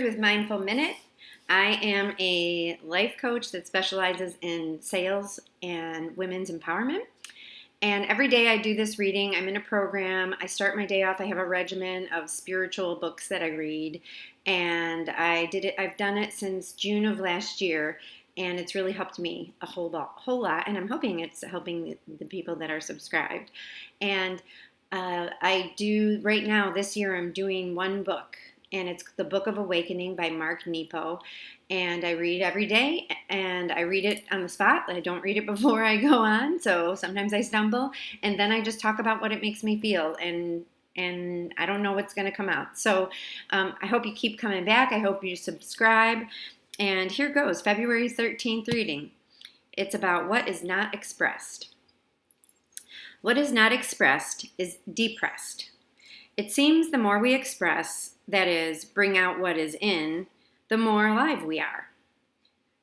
With Mindful Minute. I am a life coach that specializes in sales and women's empowerment. And every day I do this reading. I'm in a program. I start my day off. I have a regimen of spiritual books that I read. And I've done it since June of last year. And it's really helped me a whole lot. And I'm hoping it's helping the people that are subscribed. And I do right now, this year, I'm doing one book, and it's the Book of Awakening by Mark Nepo. And I read every day, and I read it on the spot. I don't read it before I go on, so sometimes I stumble, and then I just talk about what it makes me feel, and I don't know what's going to come out. So I hope you keep coming back. I hope you subscribe. And here goes, February 13th reading. It's about what is not expressed. What is not expressed is depressed. It seems the more we express, that is, bring out what is in, the more alive we are.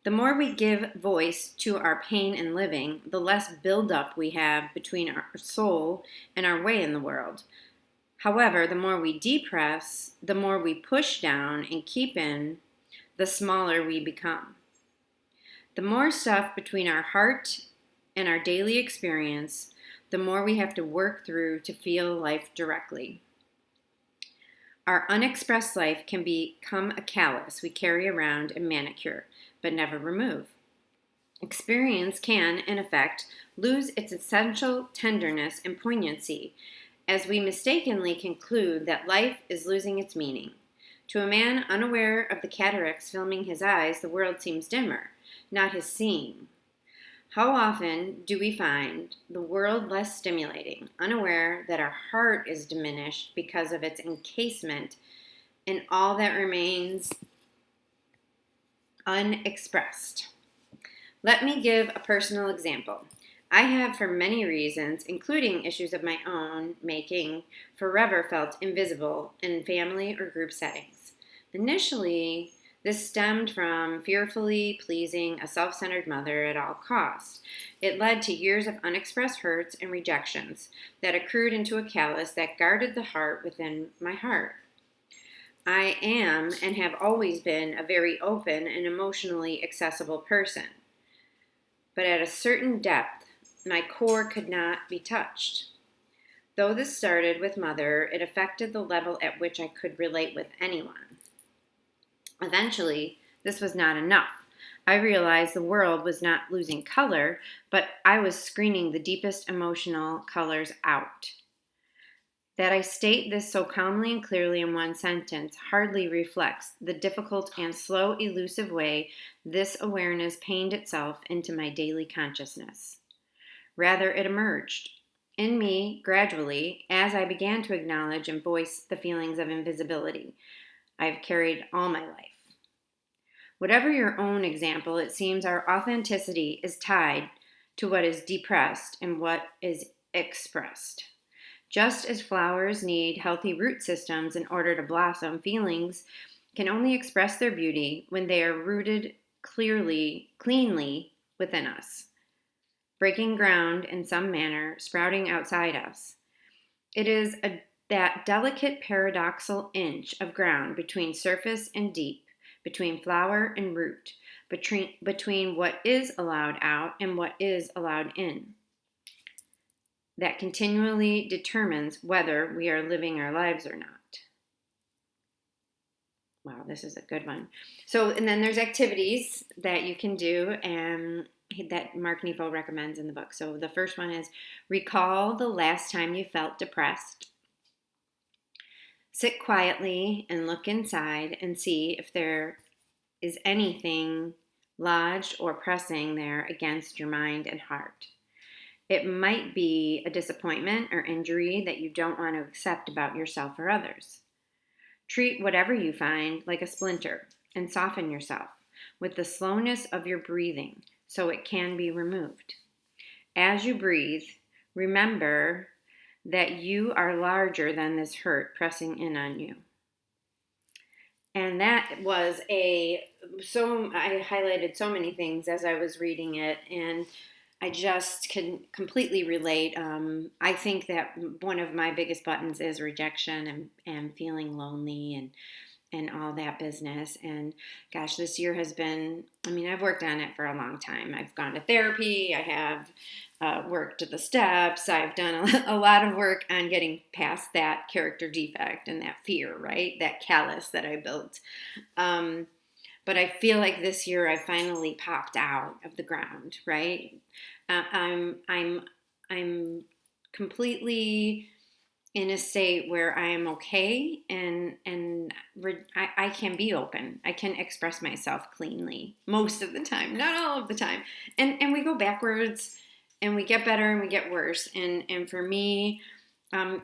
The more we give voice to our pain and living, the less buildup we have between our soul and our way in the world. However, the more we depress, the more we push down and keep in, the smaller we become. The more stuff between our heart and our daily experience, the more we have to work through to feel life directly. Our unexpressed life can become a callus we carry around and manicure, but never remove. Experience can, in effect, lose its essential tenderness and poignancy as we mistakenly conclude that life is losing its meaning. To a man unaware of the cataracts filming his eyes, the world seems dimmer, not his seeing. How often do we find the world less stimulating, unaware that our heart is diminished because of its encasement in all that remains unexpressed? Let me give a personal example. I have, for many reasons, including issues of my own making, forever felt invisible in family or group settings. Initially, this stemmed from fearfully pleasing a self-centered mother at all costs. It led to years of unexpressed hurts and rejections that accrued into a callus that guarded the heart within my heart. I am and have always been a very open and emotionally accessible person. But at a certain depth, my core could not be touched. Though this started with mother, it affected the level at which I could relate with anyone. Eventually, this was not enough. I realized the world was not losing color, but I was screening the deepest emotional colors out. That I state this so calmly and clearly in one sentence hardly reflects the difficult and slow, elusive way this awareness pained itself into my daily consciousness. Rather, it emerged in me gradually as I began to acknowledge and voice the feelings of invisibility I've carried all my life. Whatever your own example, it seems our authenticity is tied to what is depressed and what is expressed. Just as flowers need healthy root systems in order to blossom, feelings can only express their beauty when they are rooted cleanly within us, breaking ground in some manner, sprouting outside us. It is that delicate paradoxal inch of ground between surface and deep, between flower and root, between what is allowed out and what is allowed in, that continually determines whether we are living our lives or not. Wow, this is a good one. So, and then there's activities that you can do and that Mark Nepo recommends in the book. So the first one is recall the last time you felt depressed. Sit quietly and look inside and see if there is anything lodged or pressing there against your mind and heart. It might be a disappointment or injury that you don't want to accept about yourself or others. Treat whatever you find like a splinter and soften yourself with the slowness of your breathing so it can be removed. As you breathe, remember that you are larger than this hurt pressing in on you. And that was I highlighted so many things as I was reading it, and I just can completely relate. I think that one of my biggest buttons is rejection and feeling lonely and all that business. And gosh, this year has been, I mean, I've worked on it for a long time. I've gone to therapy, I have worked the steps, I've done a lot of work on getting past that character defect and that fear, right? That callus that I built. But I feel like this year I finally popped out of the ground, right? I'm completely in a state where I am okay, and I can be open. I can express myself cleanly most of the time, not all of the time. And we go backwards, and we get better, and we get worse. And for me,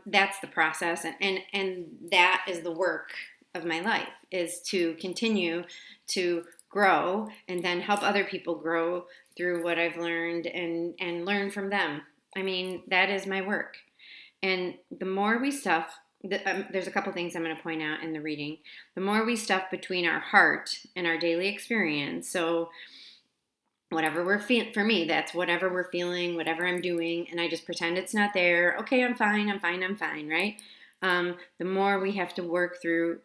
that's the process, and that is the work of my life, is to continue to grow and then help other people grow through what I've learned, and learn from them. I mean, that is my work. And the more we stuff, there's a couple things I'm going to point out in the reading. The more we stuff between our heart and our daily experience. So whatever we're feeling, for me, that's whatever we're feeling, whatever I'm doing, and I just pretend it's not there. Okay, I'm fine, I'm fine, I'm fine, right? The more we have to work through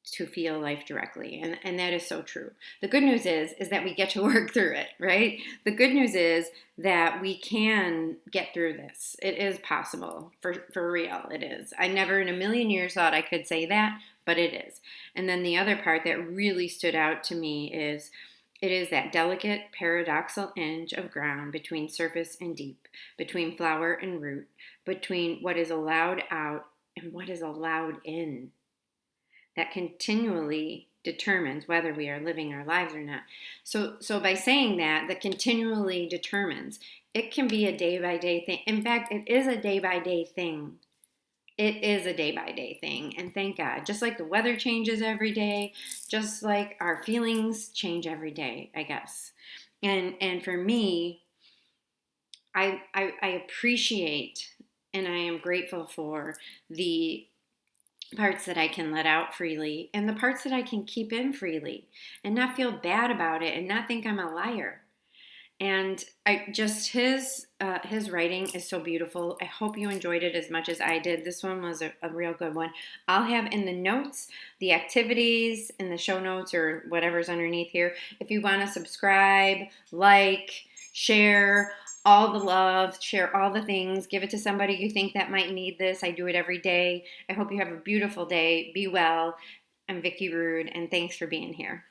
to feel life directly, and that is so true. The good news is that we get to work through it, right? The good news is that we can get through this. It is possible, for real. It is. I never in a million years thought I could say that, but it is. And then the other part that really stood out to me is it is that delicate paradoxical inch of ground between surface and deep, between flower and root, between what is allowed out and what is allowed in, that continually determines whether we are living our lives or not. So by saying that continually determines, it can be a day by day thing. In fact, it is a day by day thing. It is a day by day thing. And thank God, just like the weather changes every day, just like our feelings change every day, I guess. And for me, I appreciate and I am grateful for the parts that I can let out freely and the parts that I can keep in freely and not feel bad about it and not think I'm a liar. And I just his writing is so beautiful. I hope you enjoyed it as much as I did. This one was a real good one. I'll have in the notes the activities in the show notes or whatever's underneath here. If you want to subscribe, like, share, all the love, share all the things, give it to somebody you think that might need this. I do it every day. I hope you have a beautiful day. Be well. I'm Vicki Rude, and thanks for being here.